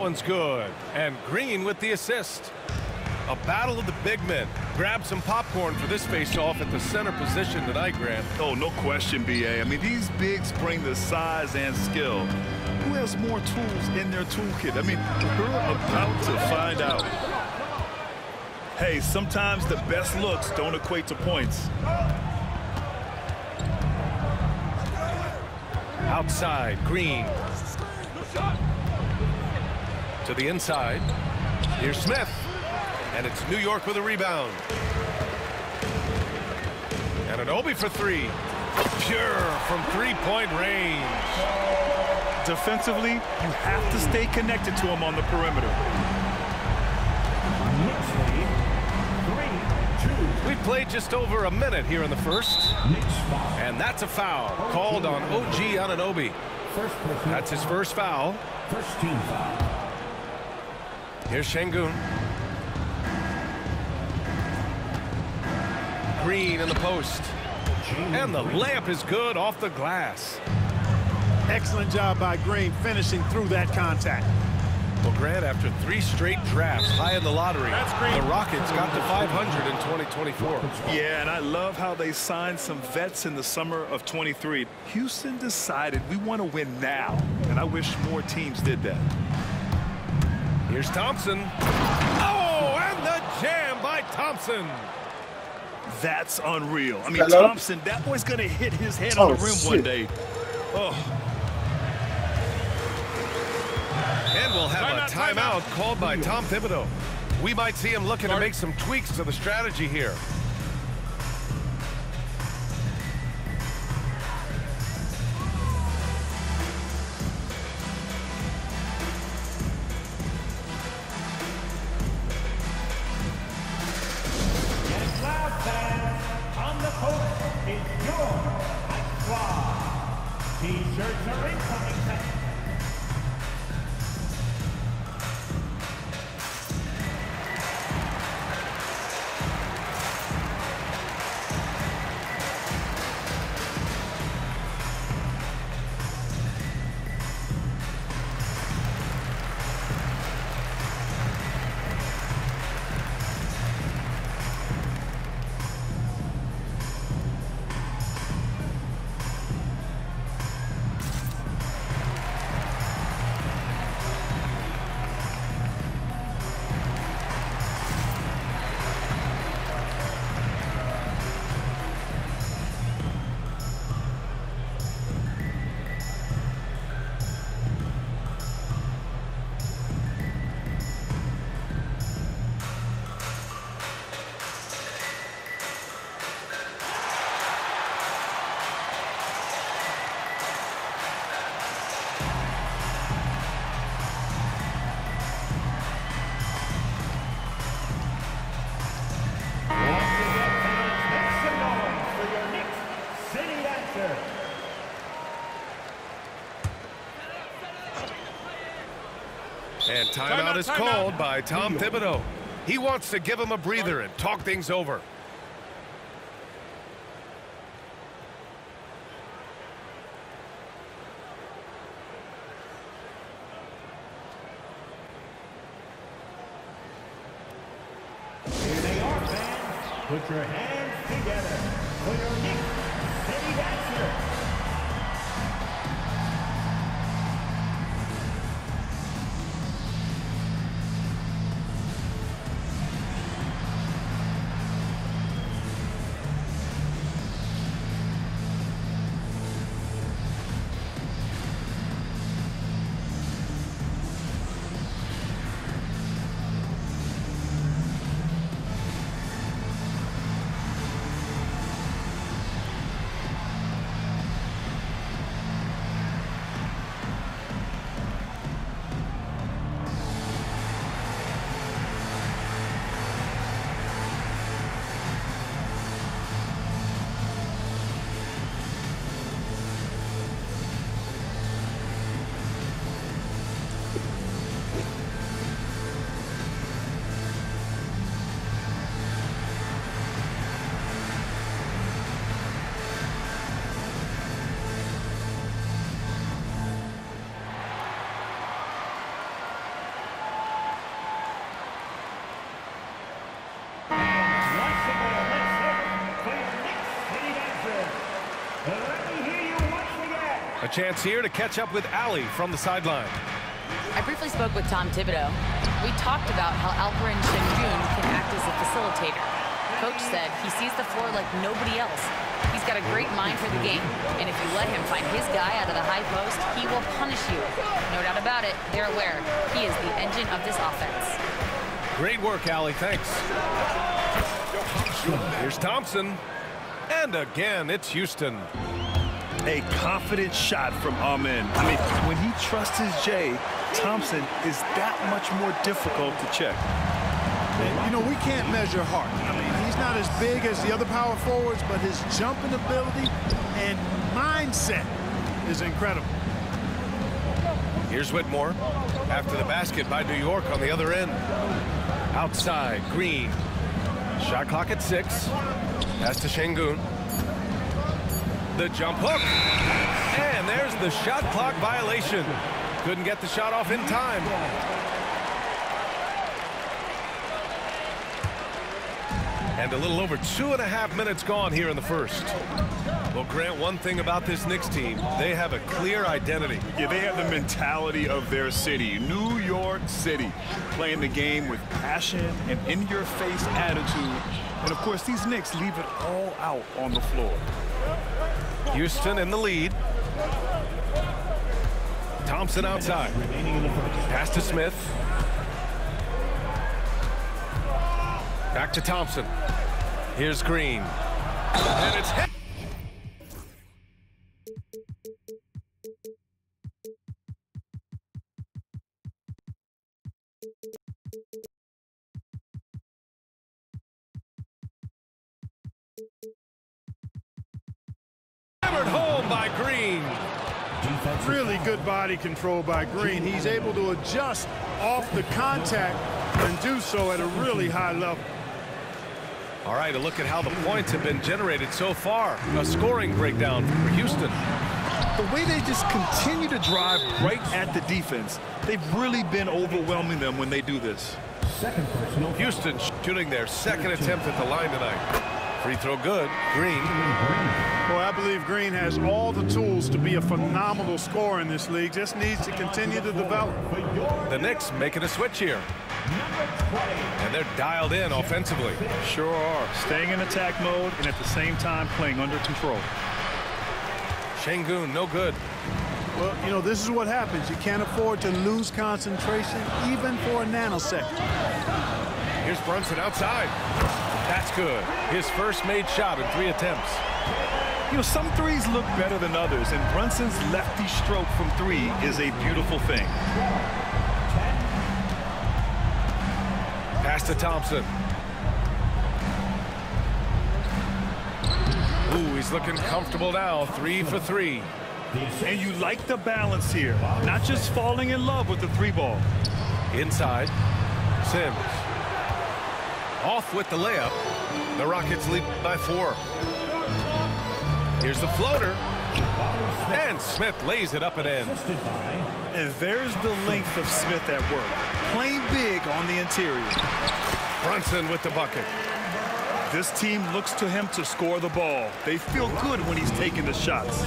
one's good. And Green with the assist. A battle of the big men. Grab some popcorn for this face-off at the center position tonight, Grant. Oh, no question, B.A. I mean, these bigs bring the size and skill. Who has more tools in their toolkit? I mean, we're about to find out. Hey, sometimes the best looks don't equate to points. Outside, Green. To the inside. Here's Smith. And it's New York with a rebound. And an Obi for three. Pure from three-point range. Defensively, you have to stay connected to him on the perimeter. We've played just over a minute here in the first. And that's a foul called on OG Anunoby. That's his first foul. First team foul. Here's Şengün. Green in the post. And the layup is good off the glass. Excellent job by Green finishing through that contact. Well, Grant, after 3 straight drafts high in the lottery, the Rockets got to 500 in 2024. Yeah, and I love how they signed some vets in the summer of 23. Houston decided we want to win now, and I wish more teams did that. Here's Thompson. Oh, and the jam by Thompson. That's unreal. I mean, Thompson, that boy's going to hit his head on the rim one day. Oh. And we'll have a timeout called by Tom Thibodeau. We might see him looking to make some tweaks to the strategy here. Yes, loud fans. On the court is York Knicks. T-shirts are incoming. And timeout is called by Tom Thibodeau. He wants to give him a breather and talk things over. Here they are, fans. Put your hands together for your Knicks City Dancer. chance here to catch up with Allie from the sideline. I briefly spoke with Tom Thibodeau. We talked about how Alperen Sengun can act as a facilitator. Coach said he sees the floor like nobody else. He's got a great mind for the game, and if you let him find his guy out of the high post, he will punish you. No doubt about it, they're aware. He is the engine of this offense. Great work, Allie. Thanks. Here's Thompson. And again, it's Houston. A confident shot from Amen. I mean, when he trusts his J, Thompson is that much more difficult to check. And, you know, we can't measure heart. I mean, he's not as big as the other power forwards, but his jumping ability and mindset is incredible. Here's Whitmore. After the basket by New York on the other end. Outside, Green. Shot clock at 6. Pass to Sengun. The jump hook. And there's the shot clock violation. Couldn't get the shot off in time. And a little over 2.5 minutes gone here in the first. Well, Grant, one thing about this Knicks team, they have a clear identity. Yeah, they have the mentality of their city, New York City, playing the game with passion and in-your-face attitude. And, of course, these Knicks leave it all out on the floor. Houston in the lead. Thompson outside. Pass to Smith. Back to Thompson. Here's Green. And it's hit. Hammered home by Green. Really good body control by Green. He's able to adjust off the contact and do so at a really high level. All right, a look at how the points have been generated so far. A scoring breakdown for Houston. The way they just continue to drive right at the defense, they've really been overwhelming them when they do this. Houston shooting their second attempt at the line tonight. Free throw good. Green. Well, I believe Green has all the tools to be a phenomenal scorer in this league. Just needs to continue to develop. The Knicks making a switch here. And they're dialed in offensively. Sure are. Staying in attack mode and at the same time playing under control. Sengun, no good. Well, you know, this is what happens. You can't afford to lose concentration even for a nanosecond. Here's Brunson outside. That's good. His first made shot in 3 attempts. You know, some threes look better than others, and Brunson's lefty stroke from 3 is a beautiful thing. Pass to Thompson. Ooh, he's looking comfortable now. 3 for 3. And you like the balance here. Not just falling in love with the 3-ball. Inside. Sims. Off with the layup. The Rockets lead by 4. Here's the floater. And Smith lays it up and in. And there's the length of Smith at work. Playing big on the interior. Brunson with the bucket. This team looks to him to score the ball. They feel good when he's taking the shots.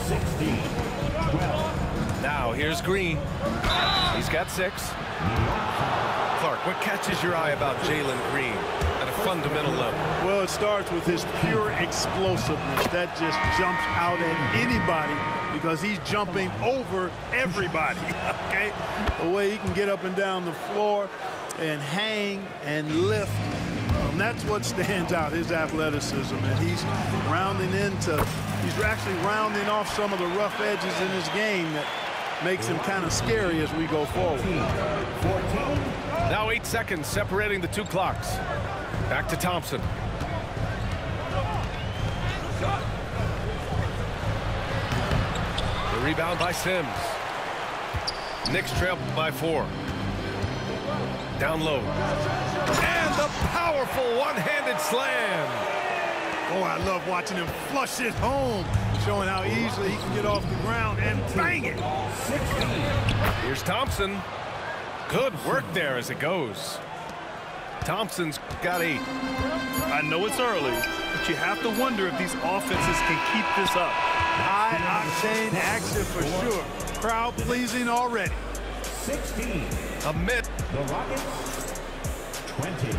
Now here's Green. He's got 6. Clark, what catches your eye about Jalen Green at a fundamental level? Well, it starts with his pure explosiveness. That just jumps out at anybody because he's jumping over everybody, okay? The way he can get up and down the floor and hang and lift. And that's what stands out, his athleticism. And he's actually rounding off some of the rough edges in his game that makes him kind of scary as we go forward. Now 8 seconds separating the 2 clocks. Back to Thompson. The rebound by Sims. Knicks trail by 4. Down low. And the powerful one-handed slam. Oh, I love watching him flush it home, showing how easily he can get off the ground and bang it. Here's Thompson. Good work there as it goes. Thompson's got 8. I know it's early, but you have to wonder if these offenses can keep this up. High-octane action for sure. Crowd pleasing already. 16. A mid. The Rockets, 20.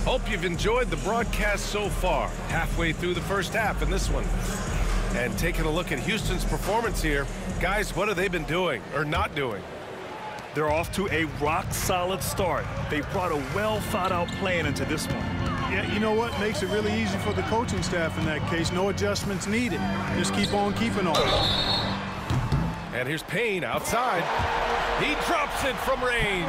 Hope you've enjoyed the broadcast so far. Halfway through the first half in this one. And taking a look at Houston's performance here. Guys, what have they been doing or not doing? They're off to a rock-solid start. They brought a well-thought-out plan into this one. Yeah, you know what? Makes it really easy for the coaching staff in that case. No adjustments needed. Just keep on keeping on. And here's Payne outside. He drops it from range.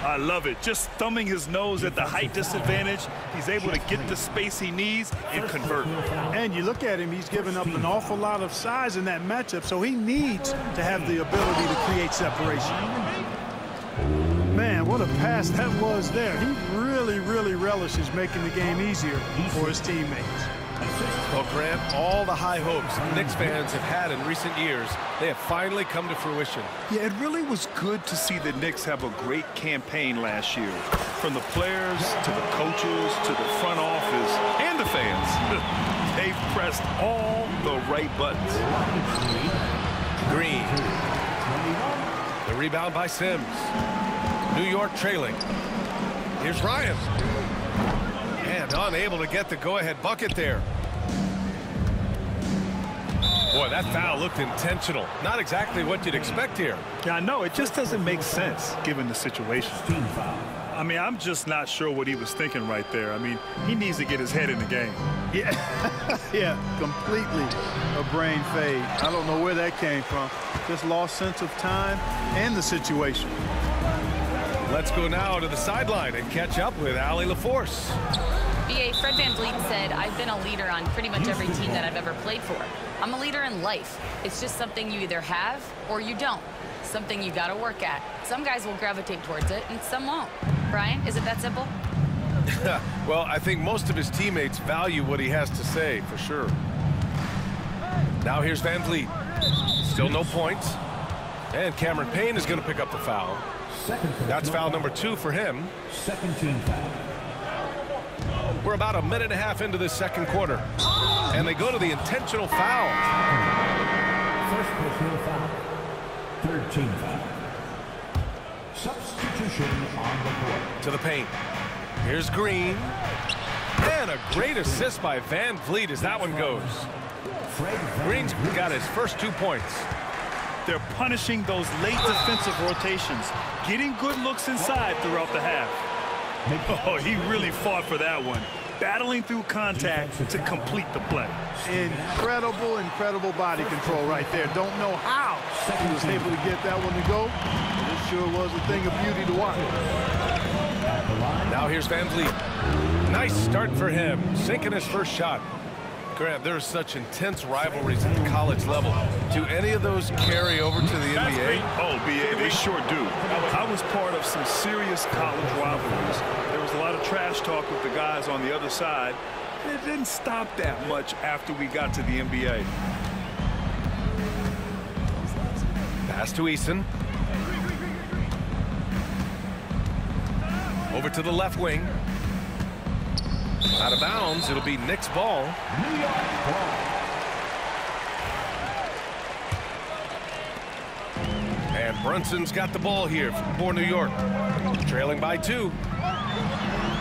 I love it. Just thumbing his nose at the height disadvantage. He's able to get the space he needs and convert. And you look at him, he's given up an awful lot of size in that matchup, so he needs to have the ability to create separation. Man, what a pass that was there. He really, really relishes making the game easier for his teammates. Well, Grant, all the high hopes Knicks fans have had in recent years, they have finally come to fruition. Yeah, it really was good to see the Knicks have a great campaign last year. From the players to the coaches to the front office and the fans. They've pressed all the right buttons. Green. The rebound by Sims. New York trailing. Here's Ryan. And unable to get the go-ahead bucket there. Boy, that foul looked intentional. Not exactly what you'd expect here. Yeah, I know. It just doesn't make sense given the situation. I mean, I'm just not sure what he was thinking right there. I mean, he needs to get his head in the game. Yeah, yeah, completely a brain fade. I don't know where that came from. Just lost sense of time and the situation. Let's go now to the sideline and catch up with Allie LaForce. BA, Fred VanVleet said, I've been a leader on pretty much every team that I've ever played for. I'm a leader in life. It's just something you either have or you don't. Something you got to work at. Some guys will gravitate towards it and some won't. Brian, is it that simple? Well, I think most of his teammates value what he has to say, for sure. Now here's VanVleet. Still no points. And Cameron Payne is going to pick up the foul. That's foul number 2 for him. Second team foul. We're about a minute and a half into this second quarter. And they go to the intentional foul. First personal foul. Third team foul. Substitution on the court. To the paint. Here's Green. And a great assist by VanVleet as that one goes. Green's got his first 2 points. They're punishing those late defensive rotations, getting good looks inside throughout the half. Oh, he really fought for that one, battling through contact to complete the play. Incredible, incredible body control right there. Don't know how he was able to get that one to go. It sure was a thing of beauty to watch. Now here's VanVleet. Nice start for him, sinking his first shot. Grant, there are such intense rivalries at the college level. Do any of those carry over to the NBA? Oh, BA, they sure do. I was part of some serious college rivalries. There was a lot of trash talk with the guys on the other side. It didn't stop that much after we got to the NBA. Pass to Eason. Over to the left wing. Out of bounds, it'll be Knicks ball. New York ball. And Brunson's got the ball here for New York. Trailing by 2.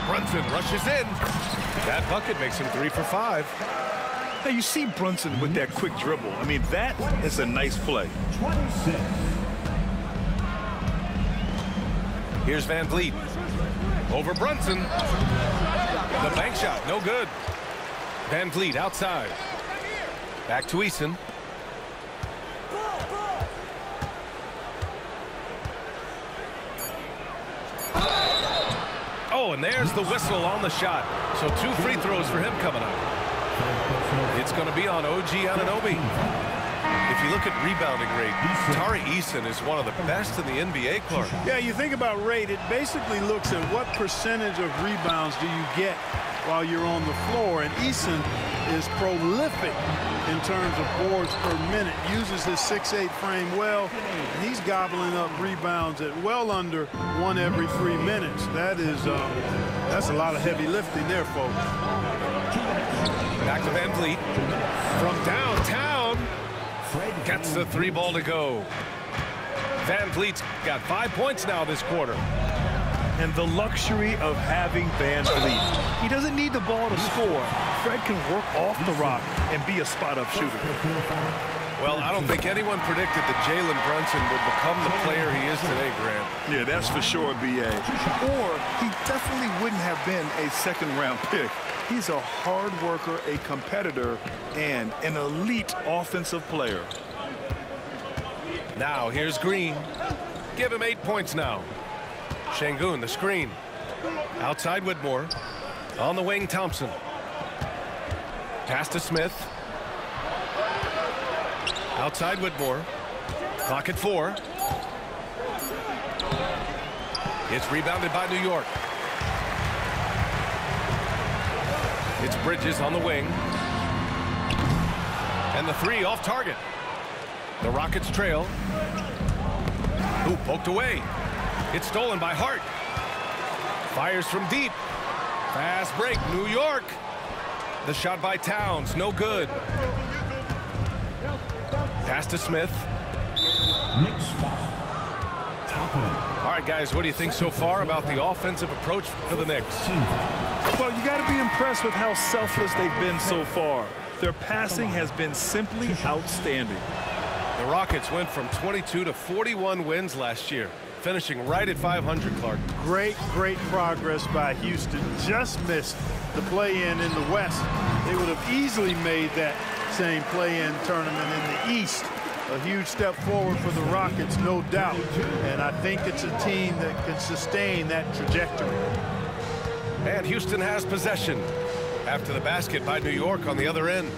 Brunson rushes in. That bucket makes him 3 for 5. Now, you see Brunson with that quick dribble. I mean, that is a nice play. 26. Here's VanVleet. Over Brunson. The bank shot, no good. VanVleet outside. Back to Eason. Oh, and there's the whistle on the shot. So 2 free throws for him coming up. It's going to be on OG Anunoby. If you look at rebounding rate, Tari Eason is one of the best in the NBA, Clark. Yeah, you think about rate, it basically looks at what percentage of rebounds do you get while you're on the floor. And Eason is prolific in terms of boards per minute, uses his 6'8" frame well, and he's he's gobbling up rebounds at well under 1 every 3 minutes. That's a lot of heavy lifting there, folks. Back to Van Vliet. From downtown. Gets the 3 ball to go. Van Vliet's got 5 points now this quarter. And the luxury of having Van Vliet. He doesn't need the ball to score. Fred can work off the rock and be a spot-up shooter. Well, I don't think anyone predicted that Jalen Brunson would become the player he is today, Grant. Yeah, that's for sure, B.A. Or he definitely wouldn't have been a second-round pick. He's a hard worker, a competitor, and an elite offensive player. Now, here's Green. Give him 8 points now. Şengün, the screen. Outside Whitmore. On the wing, Thompson. Pass to Smith. Outside Whitmore. Clock at 4. It's rebounded by New York. It's Bridges on the wing. And the 3 off target. The Rockets trail. Ooh, poked away. It's stolen by Hart. Fires from deep. Fast break, New York. The shot by Towns, no good. Pass to Smith. All right, guys, what do you think so far about the offensive approach for the Knicks? Well, you got to be impressed with how selfless they've been so far. Their passing has been simply outstanding. The Rockets went from 22 to 41 wins last year, finishing right at 500, Clark. Great progress by Houston. Just missed the play-in in the West. They would have easily made that same play-in tournament in the East. A huge step forward for the Rockets, no doubt. And I think it's a team that can sustain that trajectory. And Houston has possession after the basket by New York on the other end.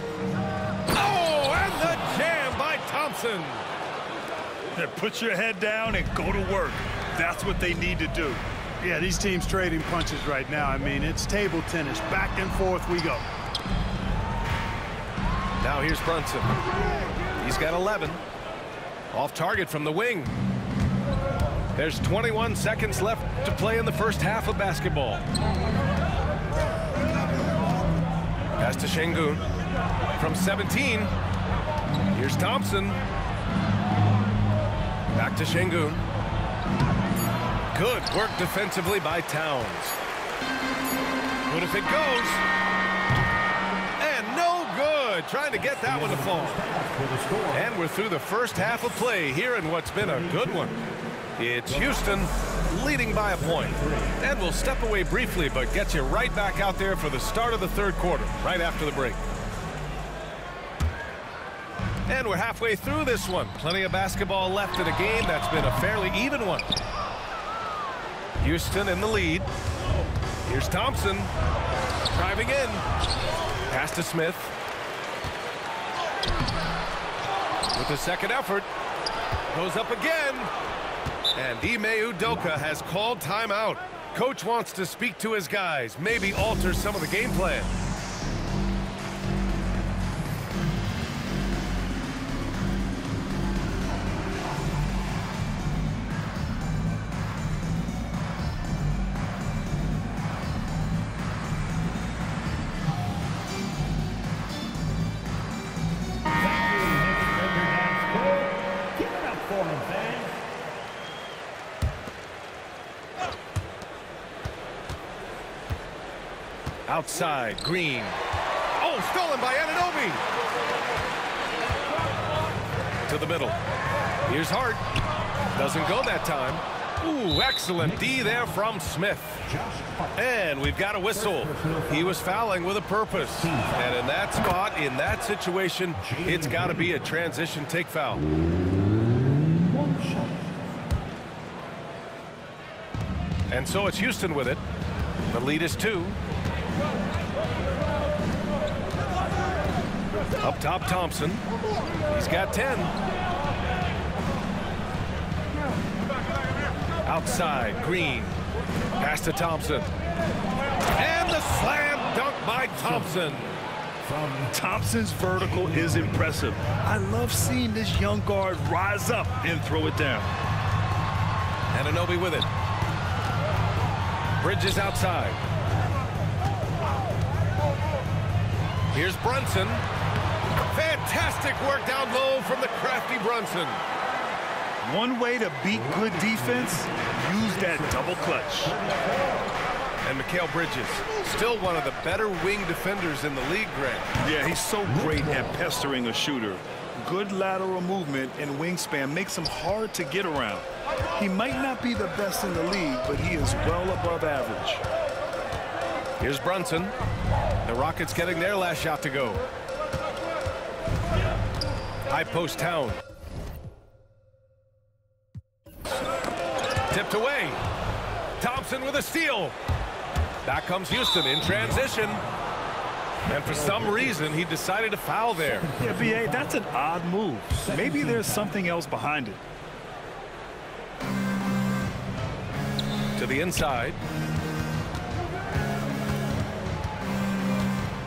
Oh, and the jam by Thompson. Put your head down and go to work. That's what they need to do. Yeah, these teams trading punches right now. I mean, it's table tennis. Back and forth we go. Now here's Brunson. He's got 11. Off target from the wing. There's 21 seconds left to play in the first half of basketball. Pass to Şengün. From 17. Here's Thompson. Back to Şengün. Good work defensively by Towns. What if it goes? And no good. Trying to get that one to fall. And we're through the first half of play here in what's been a good one. It's Houston leading by a point. And we'll step away briefly, but get you right back out there for the start of the third quarter, right after the break. And we're halfway through this one. Plenty of basketball left in a game that's been a fairly even one. Houston in the lead. Here's Thompson driving in. Pass to Smith. With the second effort. Goes up again. And Ime Udoka has called timeout. Coach wants to speak to his guys, maybe alter some of the game plan. Outside, Green. Oh, stolen by Anunoby. To the middle. Here's Hart. Doesn't go that time. Ooh, excellent D there from Smith. And we've got a whistle. He was fouling with a purpose. And in that spot, in that situation, it's got to be a transition take foul. And so it's Houston with it. The lead is 2. Up top, Thompson. He's got 10. Outside, Green. Pass to Thompson. And the slam dunk by Thompson. Thompson's vertical is impressive. I love seeing this young guard rise up and throw it down. Anunoby with it. Bridges outside. Here's Brunson. Fantastic work down low from the crafty Brunson. One way to beat good defense, use that double clutch. And Mikal Bridges, still one of the better wing defenders in the league, Grant. Yeah, he's so great at pestering a shooter. Good lateral movement and wingspan makes him hard to get around. He might not be the best in the league, but he is well above average. Here's Brunson. The Rockets getting their last shot to go. High post Town. Tipped away. Thompson with a steal. Back comes Houston in transition. And for some reason, he decided to foul there. Yeah, B.A., that's an odd move. Maybe there's something else behind it. To the inside.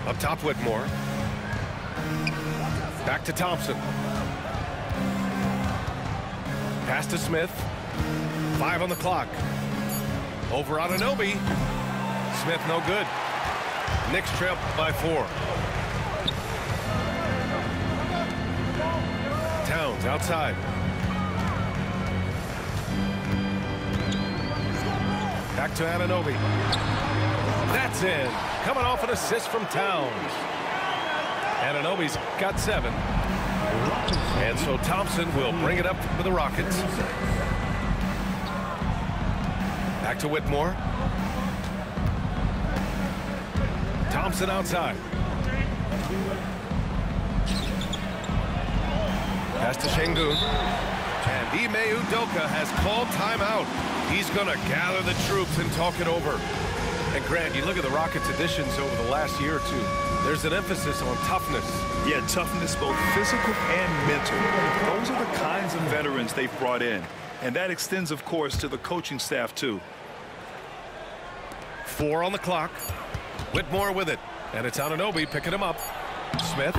Up top, Whitmore. Back to Thompson. Pass to Smith. 5 on the clock. Over Anunoby. Smith no good. Knicks trail by 4. Towns outside. Back to Anunoby. That's in. Coming off an assist from Towns. Anunoby's got 7. And so Thompson will bring it up for the Rockets. Back to Whitmore. Thompson outside. Pass to Şengün. And Ime Udoka has called timeout. He's going to gather the troops and talk it over. And Grant, you look at the Rockets' additions over the last year or two. There's an emphasis on toughness. Yeah, toughness, both physical and mental. Those are the kinds of veterans they've brought in. And that extends, of course, to the coaching staff, too. 4 on the clock. Whitmore with it. And it's Anunoby picking him up. Smith.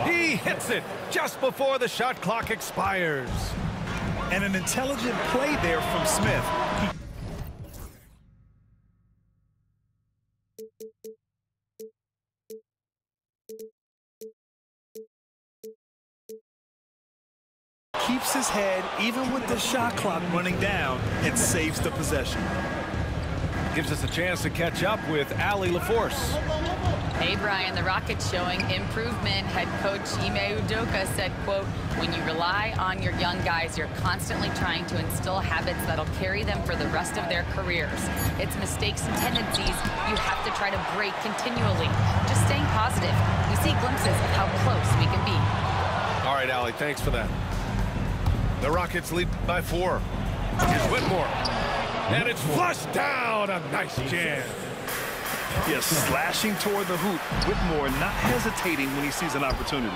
He hits it just before the shot clock expires. And an intelligent play there from Smith. Keeps his head even with the shot clock running down and saves the possession. Gives us a chance to catch up with Allie LaForce. Hey, Brian, the Rockets showing improvement. Head coach Ime Udoka said, quote, when you rely on your young guys, you're constantly trying to instill habits that'll carry them for the rest of their careers. It's mistakes and tendencies you have to try to break continually. Just staying positive. We see glimpses of how close we can be. All right, Allie, thanks for that. The Rockets lead by 4. Here's Whitmore. And it's flushed down. A nice jam. Yes, slashing toward the hoop. Whitmore not hesitating when he sees an opportunity.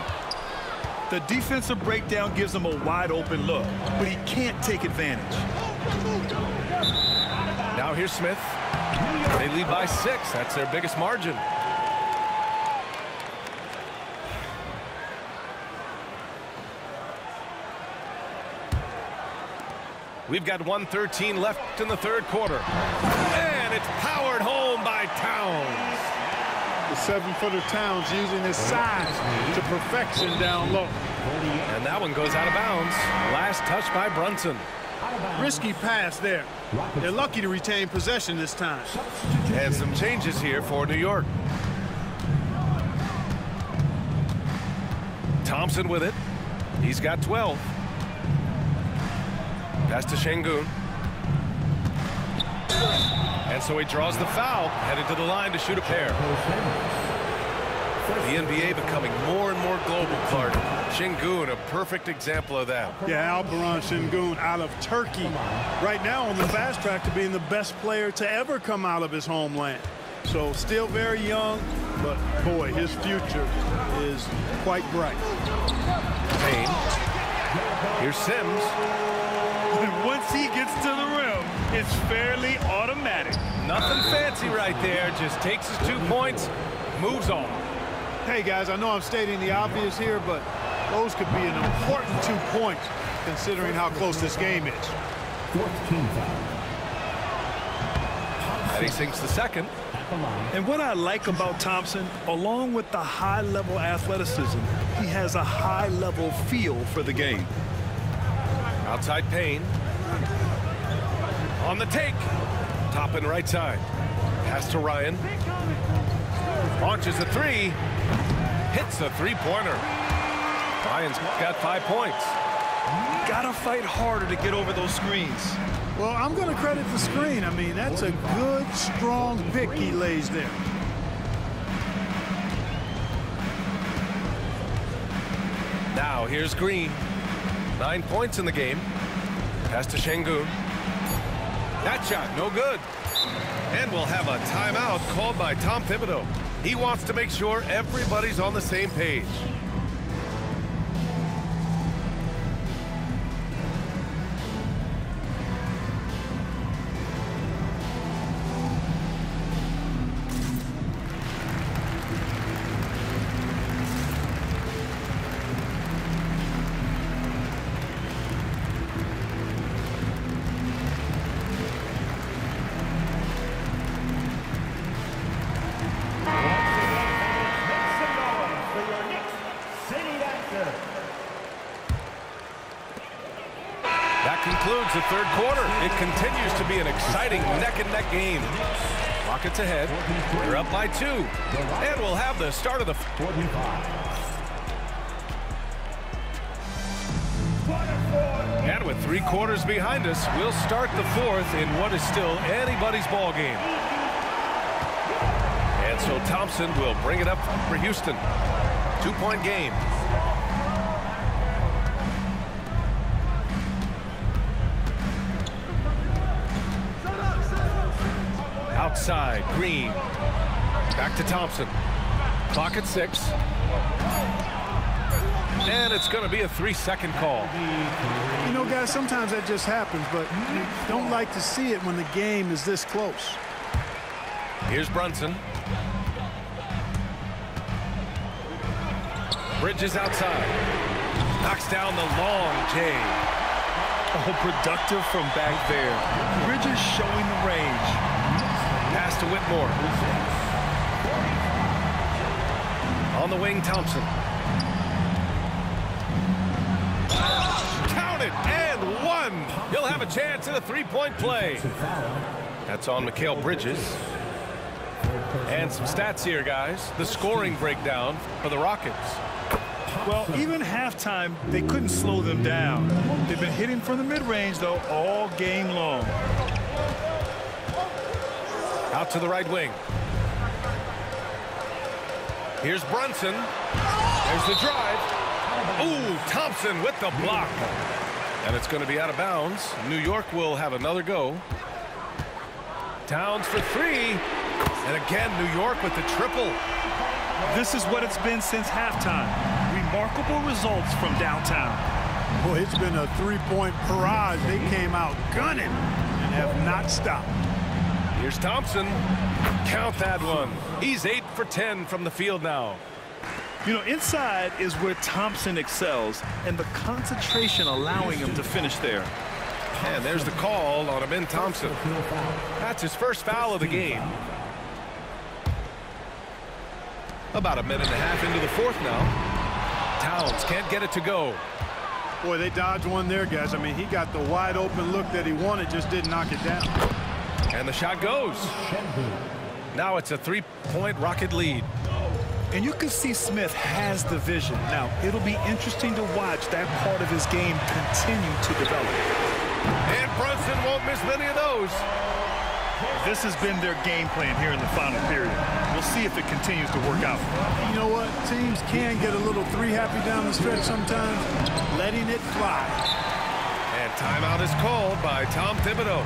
The defensive breakdown gives him a wide open look, but he can't take advantage. Now here's Smith. They lead by 6. That's their biggest margin. We've got 1:13 left in the third quarter. And it's powered home by Towns. The 7-footer Towns using his size to perfection down low. And that one goes out of bounds. Last touch by Brunson. Risky pass there. They're lucky to retain possession this time. And some changes here for New York. Thompson with it. He's got 12. Pass to Şengün. And so he draws the foul, headed to the line to shoot a pair. The NBA becoming more and more global, Clark. Şengün, a perfect example of that. Yeah, Alperen Şengün out of Turkey. Right now on the fast track to being the best player to ever come out of his homeland. So still very young, but boy, his future is quite bright. Payne. Here's Sims. And once he gets to the rim, it's fairly automatic. Nothing fancy right there. Just takes his 2 points, moves on. Hey, guys, I know I'm stating the obvious here, but those could be an important 2 points considering how close this game is. 14 foul. And he sinks the second. And what I like about Thompson, along with the high-level athleticism, he has a high-level feel for the game. Outside Payne. On the take. Top and right side. Pass to Ryan. Launches a three. Hits a three-pointer. Ryan's got 5 points. Gotta fight harder to get over those screens. Well, I'm going to credit the screen. I mean, that's a good, strong pick he lays there. Now, here's Green. 9 points in the game. Pass to Şengün. That shot, no good. And we'll have a timeout called by Tom Thibodeau. He wants to make sure everybody's on the same page. Concludes the third quarter. It continues to be an exciting neck-and-neck game. Rockets ahead. They're up by 2. And we'll have the start of the... And with 3 quarters behind us, we'll start the fourth in what is still anybody's ball game. And so Thompson will bring it up for Houston. 2-point game. Outside, Green. Back to Thompson. Clock at 6. And it's going to be a 3-second call. You know, guys, sometimes that just happens, but you don't like to see it when the game is this close. Here's Brunson. Bridges outside. Knocks down the long J. Oh, productive from back there. Bridges showing the range. Pass to Whitmore. On the wing, Thompson. Counted and one. He'll have a chance at a 3-point play. That's on Mikal Bridges. And some stats here, guys. The scoring breakdown for the Rockets. Well, even halftime, they couldn't slow them down. They've been hitting from the mid-range, though, all game long. Out to the right wing. Here's Brunson. There's the drive. Ooh, Thompson with the block. And it's going to be out of bounds. New York will have another go. Towns for 3. And again, New York with the triple. This is what it's been since halftime. Remarkable results from downtown. Boy, it's been a 3-point barrage. They came out gunning and have not stopped. Here's Thompson. Count that one. He's 8 for 10 from the field now. You know, inside is where Thompson excels, and the concentration allowing him to finish there. And there's the call on Amin Thompson. That's his first foul of the game. About a minute and a half into the fourth now. Towns can't get it to go. Boy, they dodged one there, guys. I mean, he got the wide open look that he wanted, just didn't knock it down. And the shot goes. Now it's a 3-point Rocket lead. And you can see Smith has the vision. Now, it'll be interesting to watch that part of his game continue to develop. And Brunson won't miss many of those. This has been their game plan here in the final period. We'll see if it continues to work out. You know what? Teams can get a little three-happy down the stretch sometimes, letting it fly. And timeout is called by Tom Thibodeau,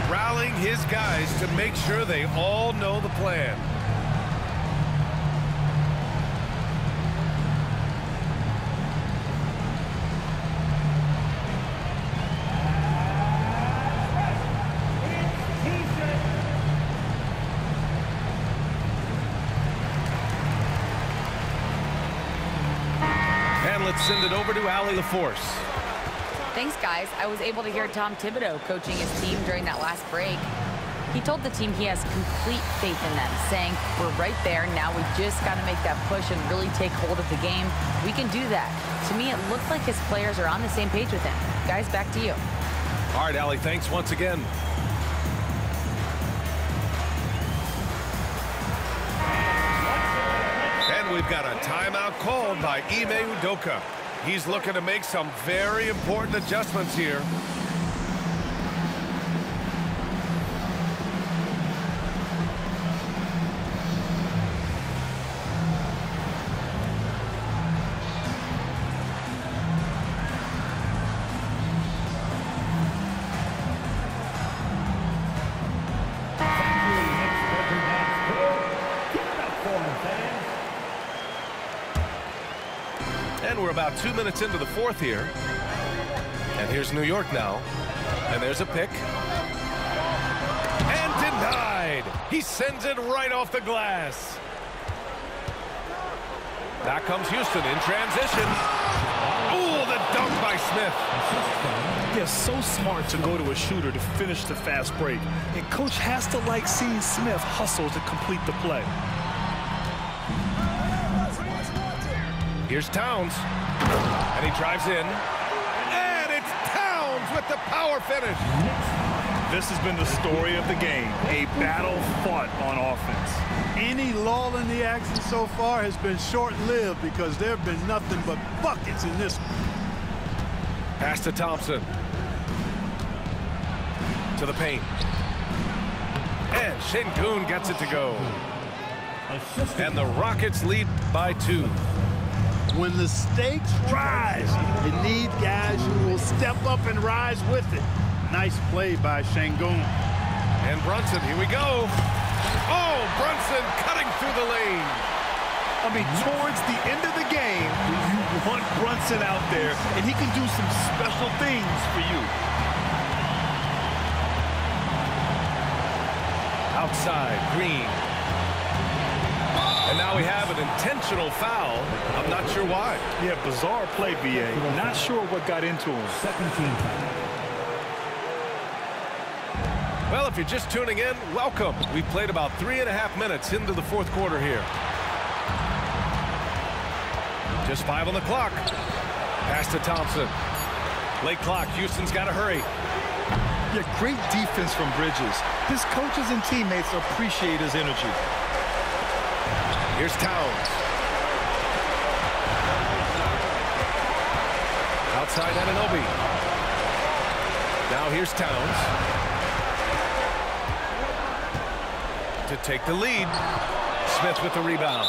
rallying his guys to make sure they all know the plan. Let's send it over to Allie LaForce. Thanks, guys. I was able to hear Tom Thibodeau coaching his team during that last break. He told the team he has complete faith in them, saying, we're right there. Now we just got to make that push and really take hold of the game. We can do that. To me, it looked like his players are on the same page with him. Guys, back to you. All right, Allie, thanks once again. And we've got a timeout called by Ime Udoka. He's looking to make some very important adjustments here. And we're about 2 minutes into the fourth here. And here's New York now. And there's a pick. And denied. He sends it right off the glass. Back comes Houston in transition. Ooh, the dunk by Smith. Yeah, so smart to go to a shooter to finish the fast break. And coach has to like seeing Smith hustle to complete the play. Here's Towns, and he drives in, and it's Towns with the power finish. This has been the story of the game, a battle fought on offense. Any lull in the action so far has been short-lived because there have been nothing but buckets in this one. Pass to Thompson. To the paint. And Şengün gets it to go. And the Rockets lead by 2. When the stakes rise, you need guys who will step up and rise with it. Nice play by Şengün. And Brunson, here we go. Oh, Brunson cutting through the lane. I mean, towards the end of the game, you want Brunson out there, and he can do some special things for you. Outside, Green. And now we have an intentional foul. I'm not sure why. Yeah, bizarre play, BA. Not sure what got into him. Second team foul. Well, if you're just tuning in, welcome. We've played about 3.5 minutes into the fourth quarter here. Just 5 on the clock. Pass to Thompson. Late clock. Houston's got to hurry. Yeah, great defense from Bridges. His coaches and teammates appreciate his energy. Here's Towns. Outside Anunoby. Now here's Towns. To take the lead. Smith with the rebound.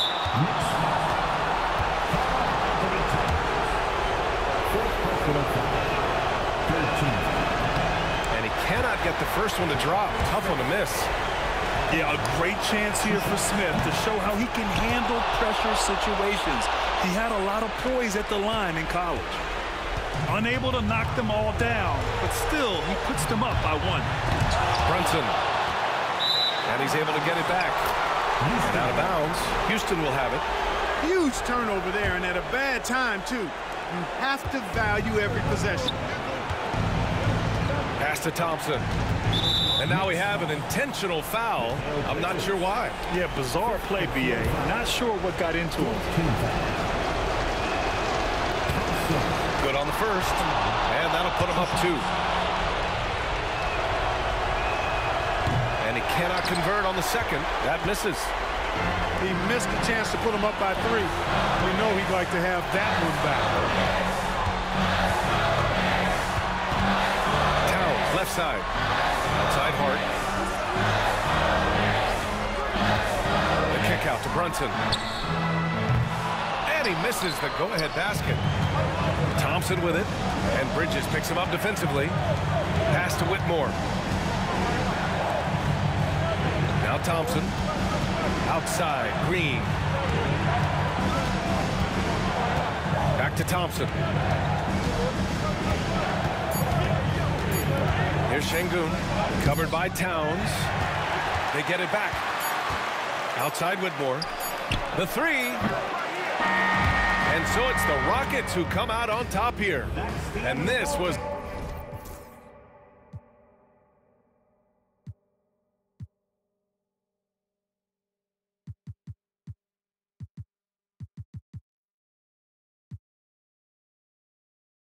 And he cannot get the first one to drop. Tough one to miss. Yeah, a great chance here for Smith to show how he can handle pressure situations. He had a lot of poise at the line in college. Unable to knock them all down, but still, he puts them up by 1. Brunson. And he's able to get it back. And out of bounds. Houston will have it. Huge turnover there, and at a bad time, too. You have to value every possession. Pass to Thompson. And now we have an intentional foul. I'm not sure why. Yeah, bizarre play, BA. Not sure what got into him. Good on the first. And that'll put him up 2. And he cannot convert on the second. That misses. He missed the chance to put him up by 3. We know he'd like to have that one back. Towns, left side. Outside Hart. The kick out to Brunson. And he misses the go-ahead basket. Thompson with it. And Bridges picks him up defensively. Pass to Whitmore. Now Thompson. Outside, Green. Back to Thompson. Here's Şengün, covered by Towns. They get it back. Outside Whitmore. The 3. And so it's the Rockets who come out on top here. And this was